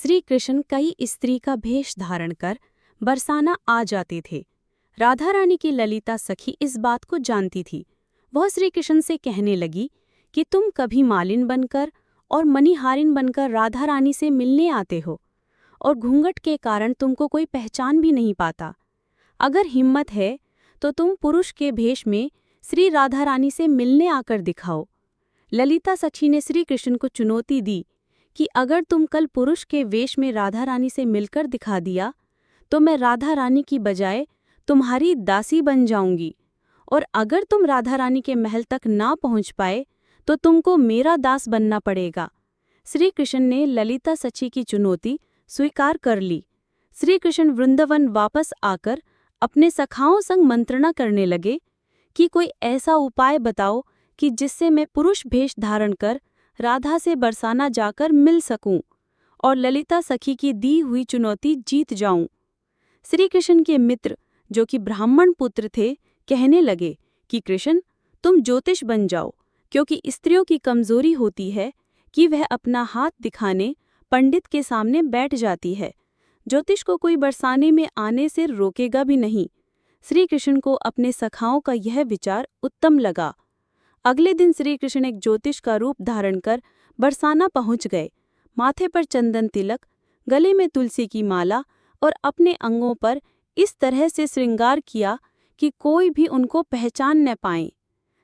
श्री कृष्ण कई स्त्री का भेष धारण कर बरसाना आ जाते थे। राधा रानी की ललिता सखी इस बात को जानती थी। वह श्री कृष्ण से कहने लगी कि तुम कभी मालिन बनकर और मणिहारिन बनकर राधा रानी से मिलने आते हो और घूंघट के कारण तुमको कोई पहचान भी नहीं पाता। अगर हिम्मत है तो तुम पुरुष के भेष में श्री राधा रानी से मिलने आकर दिखाओ। ललिता सखी ने श्री कृष्ण को चुनौती दी कि अगर तुम कल पुरुष के वेश में राधा रानी से मिलकर दिखा दिया तो मैं राधा रानी की बजाय तुम्हारी दासी बन जाऊंगी, और अगर तुम राधा रानी के महल तक ना पहुंच पाए तो तुमको मेरा दास बनना पड़ेगा। श्री कृष्ण ने ललिता सखी की चुनौती स्वीकार कर ली। श्री कृष्ण वृंदावन वापस आकर अपने सखाओं संग मंत्रणा करने लगे कि कोई ऐसा उपाय बताओ कि जिससे मैं पुरुष भेष धारण कर राधा से बरसाना जाकर मिल सकूं और ललिता सखी की दी हुई चुनौती जीत जाऊं। श्री कृष्ण के मित्र, जो कि ब्राह्मण पुत्र थे, कहने लगे कि कृष्ण, तुम ज्योतिष बन जाओ, क्योंकि स्त्रियों की कमजोरी होती है कि वह अपना हाथ दिखाने पंडित के सामने बैठ जाती है। ज्योतिष को कोई बरसाने में आने से रोकेगा भी नहीं। श्री कृष्ण को अपने सखाओं का यह विचार उत्तम लगा। अगले दिन श्री कृष्ण एक ज्योतिष का रूप धारण कर बरसाना पहुंच गए। माथे पर चंदन तिलक, गले में तुलसी की माला और अपने अंगों पर इस तरह से श्रृंगार किया कि कोई भी उनको पहचान न पाए।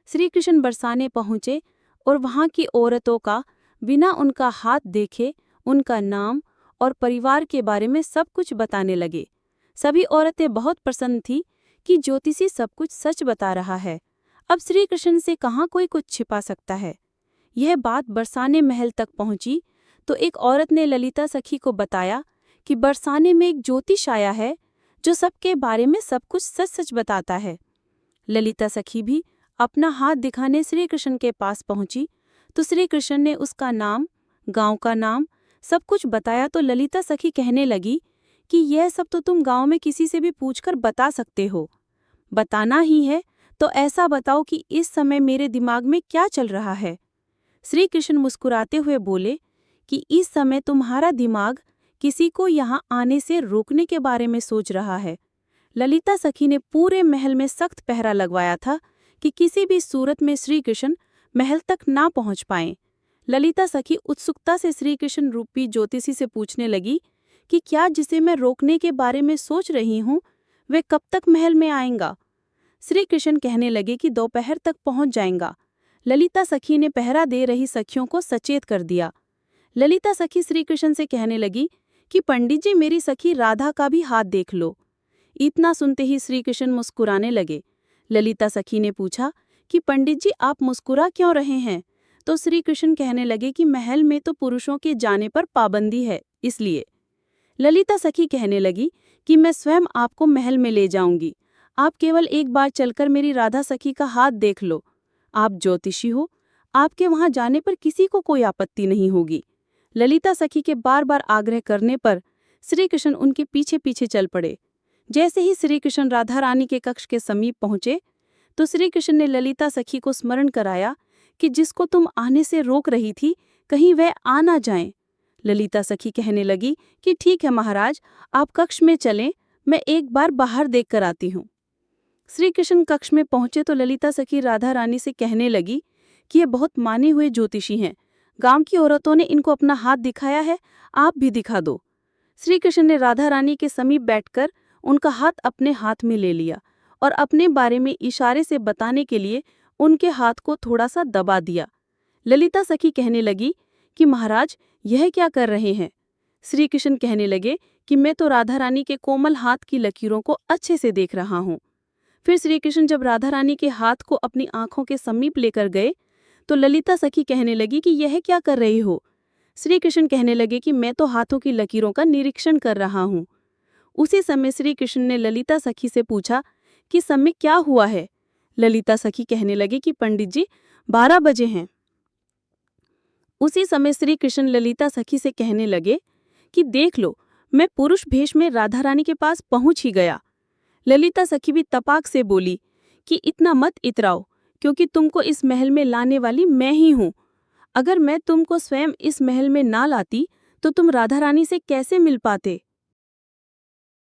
श्री कृष्ण बरसाने पहुंचे और वहां की औरतों का बिना उनका हाथ देखे उनका नाम और परिवार के बारे में सब कुछ बताने लगे। सभी औरतें बहुत प्रसन्न थीं कि ज्योतिषी सब कुछ सच बता रहा है। अब श्री कृष्ण से कहाँ कोई कुछ छिपा सकता है। यह बात बरसाने महल तक पहुंची तो एक औरत ने ललिता सखी को बताया कि बरसाने में एक ज्योतिष आया है जो सबके बारे में सब कुछ सच सच बताता है। ललिता सखी भी अपना हाथ दिखाने श्री कृष्ण के पास पहुंची तो श्री कृष्ण ने उसका नाम, गांव का नाम, सब कुछ बताया तो ललिता सखी कहने लगी कि यह सब तो तुम गांव में किसी से भी पूछकर बता सकते हो। बताना ही है तो ऐसा बताओ कि इस समय मेरे दिमाग में क्या चल रहा है। श्री कृष्ण मुस्कुराते हुए बोले कि इस समय तुम्हारा दिमाग किसी को यहाँ आने से रोकने के बारे में सोच रहा है। ललिता सखी ने पूरे महल में सख्त पहरा लगवाया था कि किसी भी सूरत में श्री कृष्ण महल तक ना पहुँच पाएं। ललिता सखी उत्सुकता से श्री कृष्ण रूपी ज्योतिषी से पूछने लगी कि क्या जिसे मैं रोकने के बारे में सोच रही हूँ वे कब तक महल में आएगा। श्री कृष्ण कहने लगे कि दोपहर तक पहुंच जाएगा। ललिता सखी ने पहरा दे रही सखियों को सचेत कर दिया। ललिता सखी श्री कृष्ण से कहने लगी कि पंडित जी, मेरी सखी राधा का भी हाथ देख लो। इतना सुनते ही श्री कृष्ण मुस्कुराने लगे। ललिता सखी ने पूछा कि पंडित जी, आप मुस्कुरा क्यों रहे हैं। तो श्री कृष्ण कहने लगे कि महल में तो पुरुषों के जाने पर पाबंदी है, इसलिए। ललिता सखी कहने लगी कि मैं स्वयं आपको महल में ले जाऊंगी। आप केवल एक बार चलकर मेरी राधा सखी का हाथ देख लो। आप ज्योतिषी हो, आपके वहां जाने पर किसी को कोई आपत्ति नहीं होगी। ललिता सखी के बार बार आग्रह करने पर श्री कृष्ण उनके पीछे पीछे चल पड़े। जैसे ही श्री कृष्ण राधा रानी के कक्ष के समीप पहुंचे तो श्री कृष्ण ने ललिता सखी को स्मरण कराया कि जिसको तुम आने से रोक रही थी, कहीं वह आ ना जाए। ललिता सखी कहने लगी कि ठीक है महाराज, आप कक्ष में चलें, मैं एक बार बाहर देख कर आती हूँ। श्री कृष्ण कक्ष में पहुंचे तो ललिता सखी राधा रानी से कहने लगी कि ये बहुत माने हुए ज्योतिषी हैं। गांव की औरतों ने इनको अपना हाथ दिखाया है, आप भी दिखा दो। श्री कृष्ण ने राधा रानी के समीप बैठकर उनका हाथ अपने हाथ में ले लिया और अपने बारे में इशारे से बताने के लिए उनके हाथ को थोड़ा सा दबा दिया। ललिता सखी कहने लगी कि महाराज, यह क्या कर रहे हैं। श्री कृष्ण कहने लगे कि मैं तो राधा रानी के कोमल हाथ की लकीरों को अच्छे से देख रहा हूँ। फिर श्री कृष्ण जब राधा रानी के हाथ को अपनी आंखों के समीप लेकर गए तो ललिता सखी कहने लगी कि यह क्या कर रही हो। श्री कृष्ण कहने लगे कि मैं तो हाथों की लकीरों का निरीक्षण कर रहा हूँ। उसी समय श्री कृष्ण ने ललिता सखी से पूछा कि समय क्या हुआ है। ललिता सखी कहने लगी कि पंडित जी, 12 बजे हैं। उसी समय श्री कृष्ण ललिता सखी से कहने लगे कि देख लो, मैं पुरुष भेष में राधा रानी के पास पहुंच ही गया। ललिता सखी भी तपाक से बोली कि इतना मत इतराओ, क्योंकि तुमको इस महल में लाने वाली मैं ही हूँ। अगर मैं तुमको स्वयं इस महल में ना लाती तो तुम राधा रानी से कैसे मिल पाते?